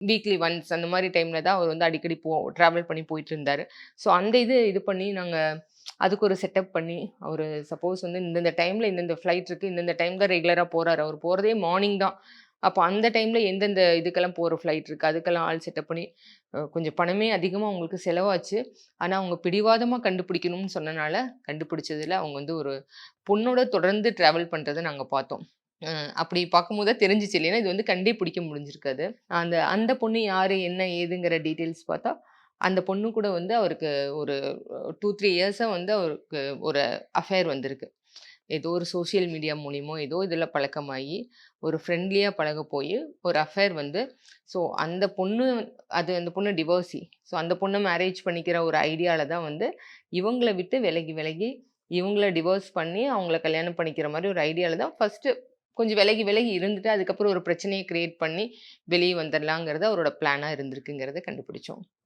Weekly once அந்த மாரி டைம்ல தான் அவர் வந்து அடிக்கடி ட்ராவல் பண்ணி போயிட்டுருந்தாரு. ஸோ அந்த இது பண்ணி நாங்க அதுக்கு ஒரு செட்டப் பண்ணி, அவரு சப்போஸ் வந்து இந்தந்த டைம்ல இந்தந்த ஃப்ளைட் இருக்கு. இந்தந்த டைம் தான் ரெகுலரா போறாரு. அவரு போறதே மார்னிங் தான். அப்ப அந்த டைம்ல எந்தெந்த இதுக்கெல்லாம் போற ஃப்ளைட் இருக்கு. அதுக்கெல்லாம் ஆள் செட்டப் பண்ணி கொஞ்சம் பணமே அதிகமா அவங்களுக்கு செலவாச்சு. ஆனா, அவங்க பிடிவாதமா கண்டுபிடிக்கணும்னு சொன்னனால, கண்டுபிடிச்சதுல அவங்க வந்து ஒரு பொண்ணோட தொடர்ந்து ட்ராவல் பண்றத நாங்க பார்த்தோம். அ அப்படி பார்க்கும்போது தான் தெரிஞ்சுச்சு இல்லைன்னா, இது வந்து கண்டே பிடிக்க முடிஞ்சிருக்காது. அந்த அந்த பொண்ணு யாரு, என்ன ஏதுங்கிற டீட்டெயில்ஸ் பார்த்தா, அந்த பொண்ணு கூட வந்து அவருக்கு ஒரு 2, 3 இயர்ஸா வந்து அவருக்கு ஒரு அஃபேர் வந்திருக்கு. ஏதோ ஒரு சோசியல் மீடியா மூலியமோ, ஏதோ இதில பழக்கமாயி, ஒரு ஃப்ரெண்ட்லியா பழக போயி, ஒரு அஃபேர் வந்து ஸோ அந்த பொண்ணு அந்த பொண்ணு டிவோர்ஸி. ஸோ அந்த பொண்ண மேரேஜ் பண்ணிக்கிற ஒரு ஐடியால தான் வந்து, இவங்கள விட்டு விலகி விலகி, இவங்கள டிவோர்ஸ் பண்ணி, அவங்கள கல்யாணம் பண்ணிக்கிற மாரி ஒரு ஐடியால தான் ஃபர்ஸ்ட்டு கொஞ்சம் விலகி விலகி இருந்துட்டு, அதுக்கப்புறம் ஒரு பிரச்சனைய கிரியேட் பண்ணி வெளிய வந்துரலாங்கிறது அவரோட பிளானா இருந்திருக்குங்கிறத கண்டுபிடிச்சோம்.